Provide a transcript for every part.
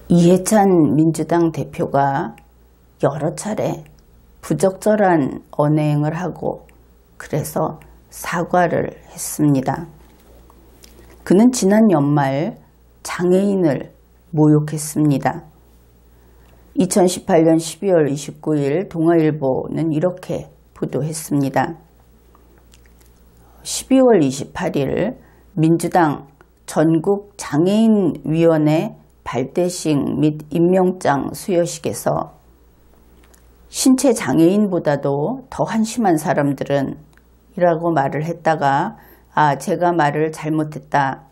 이해찬 민주당 대표가 여러 차례 부적절한 언행을 하고 그래서 사과를 했습니다. 그는 지난 연말 장애인을 모욕했습니다. 2018년 12월 29일 동아일보는 이렇게 보도했습니다. 12월 28일 민주당 전국장애인위원회 발대식 및 임명장 수여식에서 신체 장애인보다도 더 한심한 사람들은 이라고 말을 했다가 제가 말을 잘못했다.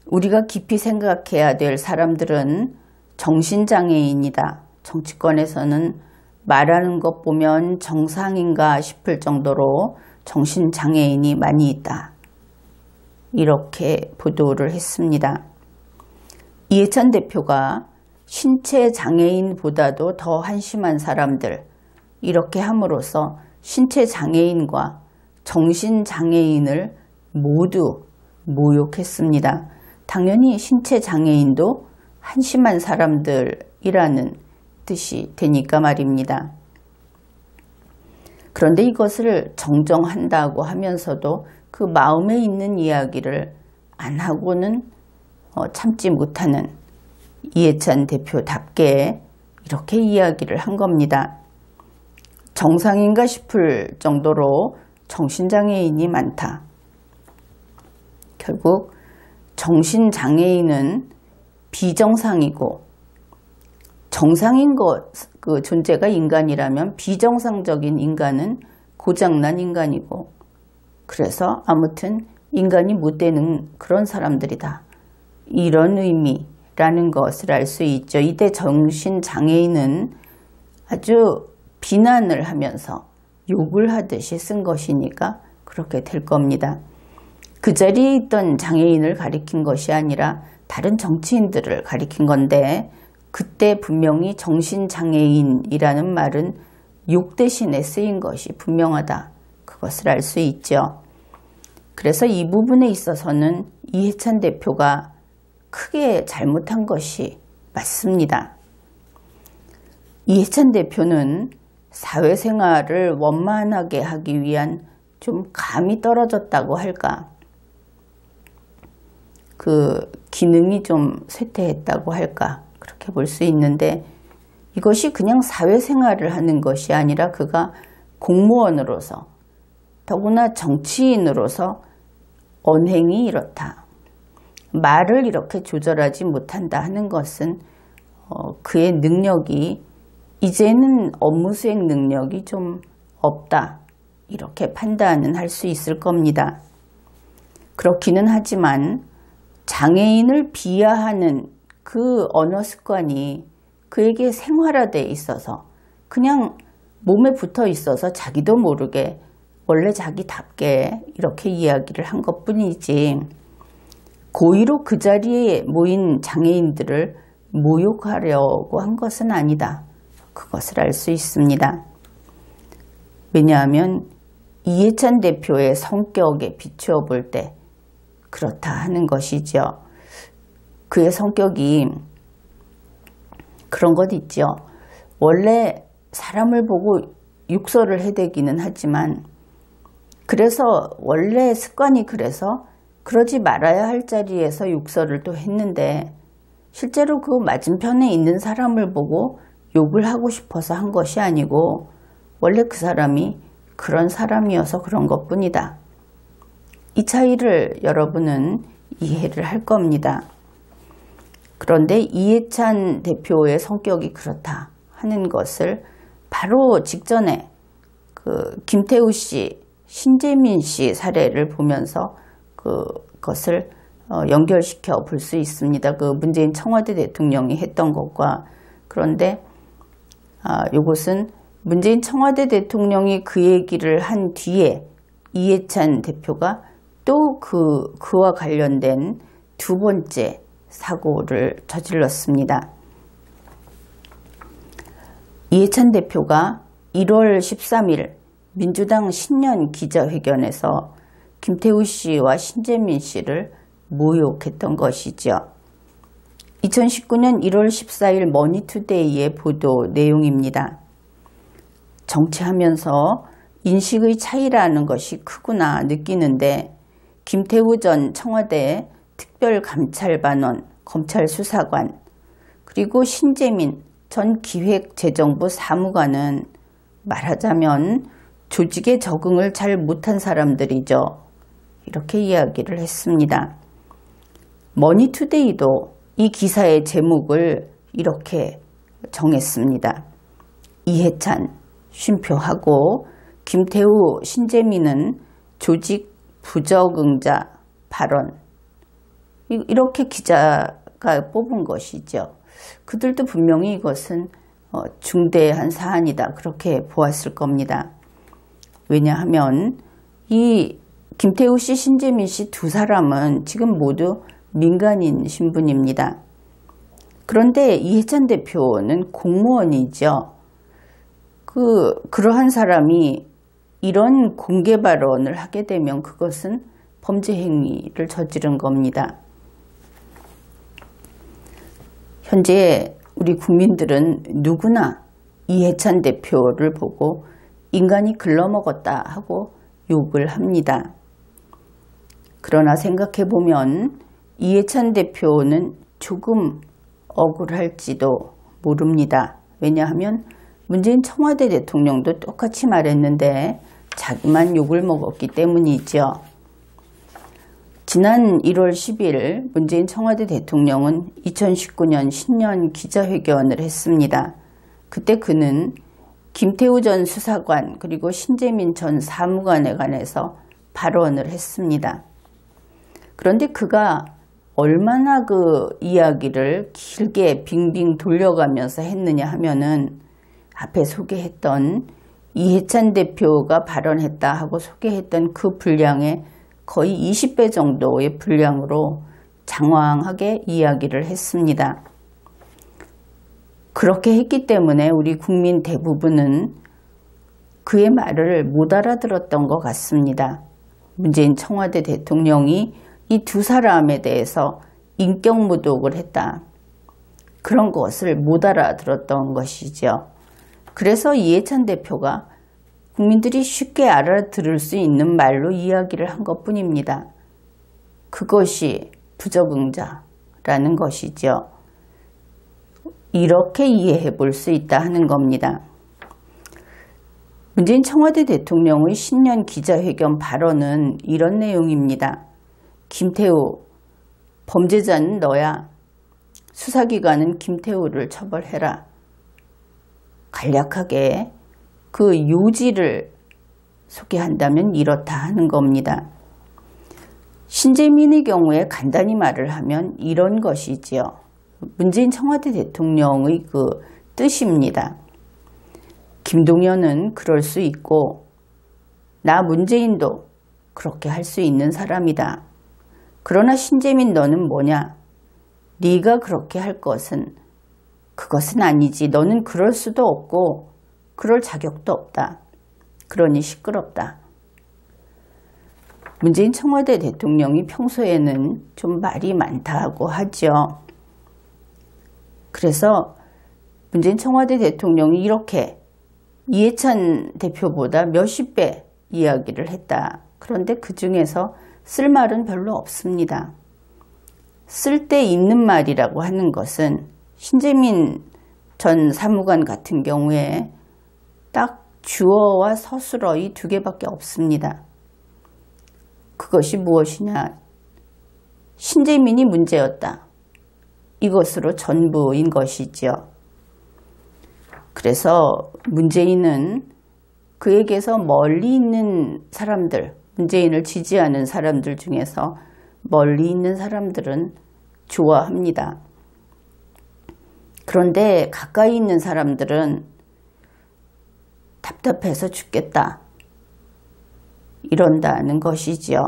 우리가 깊이 생각해야 될 사람들은 정신장애인이다. 정치권에서는 말하는 것 보면 정상인가 싶을 정도로 정신장애인이 많이 있다. 이렇게 보도를 했습니다. 이해찬 대표가 신체 장애인보다도 더 한심한 사람들 이렇게 함으로써 신체 장애인과 정신 장애인을 모두 모욕했습니다. 당연히 신체 장애인도 한심한 사람들이라는 뜻이 되니까 말입니다. 그런데 이것을 정정한다고 하면서도 그 마음에 있는 이야기를 안 하고는 참지 못하는 이해찬 대표답게 이렇게 이야기를 한 겁니다. 정상인가 싶을 정도로 정신장애인이 많다. 결국 정신장애인은 비정상이고 정상인 그 존재가 인간이라면 비정상적인 인간은 고장난 인간이고 그래서 아무튼 인간이 못 되는 그런 사람들이다. 이런 의미라는 것을 알 수 있죠. 이때 정신장애인은 아주 비난을 하면서 욕을 하듯이 쓴 것이니까 그렇게 될 겁니다. 그 자리에 있던 장애인을 가리킨 것이 아니라 다른 정치인들을 가리킨 건데 그때 분명히 정신장애인이라는 말은 욕 대신에 쓰인 것이 분명하다. 그것을 알 수 있죠. 그래서 이 부분에 있어서는 이해찬 대표가 크게 잘못한 것이 맞습니다. 이해찬 대표는 사회생활을 원만하게 하기 위한 좀 감이 떨어졌다고 할까? 그 기능이 좀 쇠퇴했다고 할까? 그렇게 볼 수 있는데 이것이 그냥 사회생활을 하는 것이 아니라 그가 공무원으로서 더구나 정치인으로서 언행이 이렇다. 말을 이렇게 조절하지 못한다 하는 것은 그의 능력이 이제는 업무 수행 능력이 좀 없다. 이렇게 판단은 할 수 있을 겁니다. 그렇기는 하지만 장애인을 비하하는 그 언어 습관이 그에게 생활화되어 있어서 그냥 몸에 붙어 있어서 자기도 모르게 원래 자기답게 이렇게 이야기를 한 것뿐이지 고의로 그 자리에 모인 장애인들을 모욕하려고 한 것은 아니다. 그것을 알 수 있습니다. 왜냐하면 이해찬 대표의 성격에 비추어 볼 때 그렇다 하는 것이죠. 그의 성격이 그런 것 있죠. 원래 사람을 보고 욕설을 해대기는 하지만 그래서 원래 습관이 그래서 그러지 말아야 할 자리에서 욕설을 또 했는데 실제로 그 맞은편에 있는 사람을 보고 욕을 하고 싶어서 한 것이 아니고 원래 그 사람이 그런 사람이어서 그런 것뿐이다. 이 차이를 여러분은 이해를 할 겁니다. 그런데 이해찬 대표의 성격이 그렇다 하는 것을 바로 직전에 그 김태우 씨, 신재민 씨 사례를 보면서 그것을 연결시켜 볼 수 있습니다. 그 문재인 청와대 대통령이 했던 것과. 그런데 이것은 문재인 청와대 대통령이 그 얘기를 한 뒤에 이해찬 대표가 또 그와 관련된 두 번째 사고를 저질렀습니다. 이해찬 대표가 1월 13일 민주당 신년 기자회견에서 김태우 씨와 신재민 씨를 모욕했던 것이죠. 2019년 1월 14일 머니투데이의 보도 내용입니다. 정치하면서 인식의 차이라는 것이 크구나 느끼는데 김태우 전 청와대 특별감찰반원 검찰수사관 그리고 신재민 전 기획재정부 사무관은 말하자면 조직에 적응을 잘 못한 사람들이죠. 이렇게 이야기를 했습니다. 머니투데이도 이 기사의 제목을 이렇게 정했습니다. 이해찬 쉼표하고 김태우 신재민은 조직 부적응자 발언 이렇게 기자가 뽑은 것이죠. 그들도 분명히 이것은 중대한 사안이다 그렇게 보았을 겁니다. 왜냐하면 이 김태우 씨, 신재민 씨 두 사람은 지금 모두 민간인 신분입니다. 그런데 이해찬 대표는 공무원이죠. 그러한 사람이 이런 공개 발언을 하게 되면 그것은 범죄 행위를 저지른 겁니다. 현재 우리 국민들은 누구나 이해찬 대표를 보고 인간이 글러먹었다 하고 욕을 합니다. 그러나 생각해보면 이해찬 대표는 조금 억울할지도 모릅니다. 왜냐하면 문재인 청와대 대통령도 똑같이 말했는데 자기만 욕을 먹었기 때문이죠. 지난 1월 10일 문재인 청와대 대통령은 2019년 신년 기자회견을 했습니다. 그때 그는 김태우 전 수사관 그리고 신재민 전 사무관에 관해서 발언을 했습니다. 그런데 그가 얼마나 그 이야기를 길게 빙빙 돌려가면서 했느냐 하면은 앞에 소개했던 이해찬 대표가 발언했다 하고 소개했던 그 분량의 거의 20배 정도의 분량으로 장황하게 이야기를 했습니다. 그렇게 했기 때문에 우리 국민 대부분은 그의 말을 못 알아들었던 것 같습니다. 문재인 청와대 대통령이 이 두 사람에 대해서 인격 모독을 했다. 그런 것을 못 알아들었던 것이죠. 그래서 이해찬 대표가 국민들이 쉽게 알아들을 수 있는 말로 이야기를 한 것뿐입니다. 그것이 부적응자라는 것이죠. 이렇게 이해해 볼 수 있다 하는 겁니다. 문재인 청와대 대통령의 신년 기자회견 발언은 이런 내용입니다. 김태우, 범죄자는 너야. 수사기관은 김태우를 처벌해라. 간략하게 그 요지를 소개한다면 이렇다 하는 겁니다. 신재민의 경우에 간단히 말을 하면 이런 것이지요. 문재인 청와대 대통령의 그 뜻입니다. 김동연은 그럴 수 있고 나 문재인도 그렇게 할 수 있는 사람이다. 그러나 신재민 너는 뭐냐? 네가 그렇게 할 것은 그것은 아니지. 너는 그럴 수도 없고 그럴 자격도 없다. 그러니 시끄럽다. 문재인 청와대 대통령이 평소에는 좀 말이 많다고 하죠. 그래서 문재인 청와대 대통령이 이렇게 이해찬 대표보다 몇십 배 이야기를 했다. 그런데 그 중에서 쓸 말은 별로 없습니다. 쓸 데 있는 말이라고 하는 것은 신재민 전 사무관 같은 경우에 딱 주어와 서술어 이 두 개밖에 없습니다. 그것이 무엇이냐? 신재민이 문제였다. 이것으로 전부인 것이죠. 그래서 문재인은 그에게서 멀리 있는 사람들, 문재인을 지지하는 사람들 중에서 멀리 있는 사람들은 좋아합니다. 그런데 가까이 있는 사람들은 답답해서 죽겠다. 이런다는 것이지요.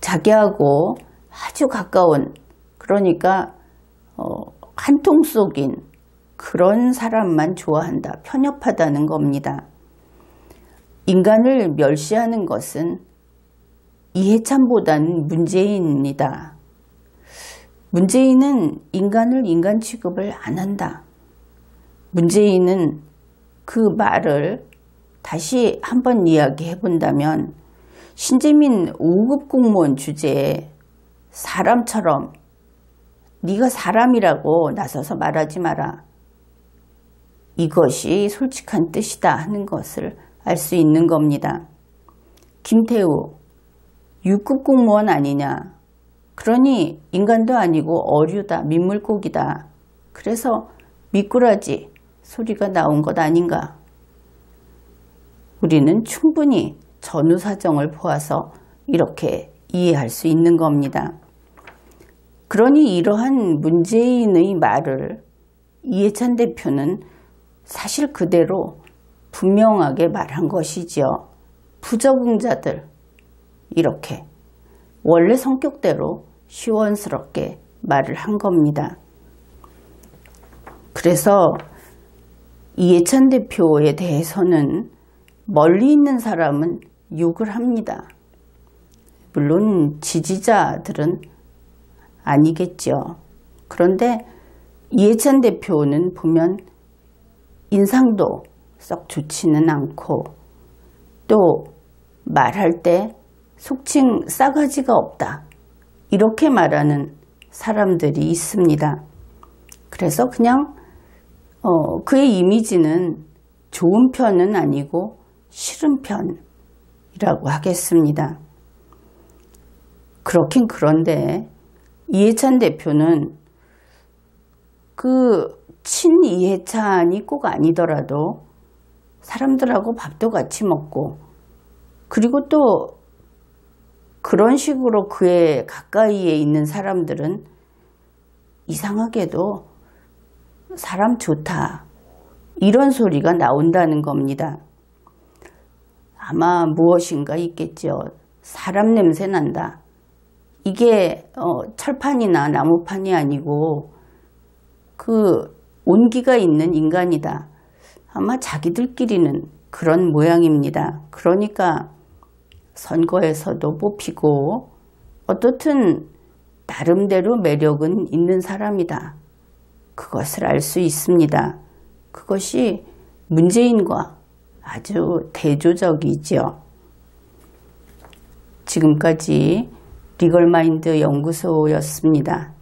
자기하고 아주 가까운, 그러니까 한통 속인 그런 사람만 좋아한다. 편협하다는 겁니다. 인간을 멸시하는 것은 이해찬보다는 문재인이다. 문재인은 인간을 인간 취급을 안 한다. 문재인은 그 말을 다시 한번 이야기해 본다면 신재민 5급 공무원 주제에 사람처럼 네가 사람이라고 나서서 말하지 마라. 이것이 솔직한 뜻이다 하는 것을 알 수 있는 겁니다. 김태우 6급 공무원 아니냐. 그러니 인간도 아니고 어류다, 민물고기다. 그래서 미꾸라지 소리가 나온 것 아닌가. 우리는 충분히 전후 사정을 보아서 이렇게 이해할 수 있는 겁니다. 그러니 이러한 문재인의 말을 이해찬 대표는 사실 그대로 분명하게 말한 것이지요. 부적응자들, 이렇게 원래 성격대로 시원스럽게 말을 한 겁니다. 그래서 이해찬 대표에 대해서는 멀리 있는 사람은 욕을 합니다. 물론 지지자들은 아니겠죠. 그런데 이해찬 대표는 보면 인상도 썩 좋지는 않고 또 말할 때 속칭 싸가지가 없다. 이렇게 말하는 사람들이 있습니다. 그래서 그냥 그의 이미지는 좋은 편은 아니고 싫은 편이라고 하겠습니다. 그렇긴 그런데 이해찬 대표는 그 친이해찬이 꼭 아니더라도 사람들하고 밥도 같이 먹고 그리고 또 그런 식으로 그의 가까이에 있는 사람들은 이상하게도 사람 좋다 이런 소리가 나온다는 겁니다. 아마 무엇인가 있겠죠. 사람 냄새 난다. 이게 철판이나 나무판이 아니고 그 온기가 있는 인간이다. 아마 자기들끼리는 그런 모양입니다. 그러니까 선거에서도 뽑히고 어떻든 나름대로 매력은 있는 사람이다. 그것을 알 수 있습니다. 그것이 문재인과 아주 대조적이죠. 지금까지 리걸마인드 연구소였습니다.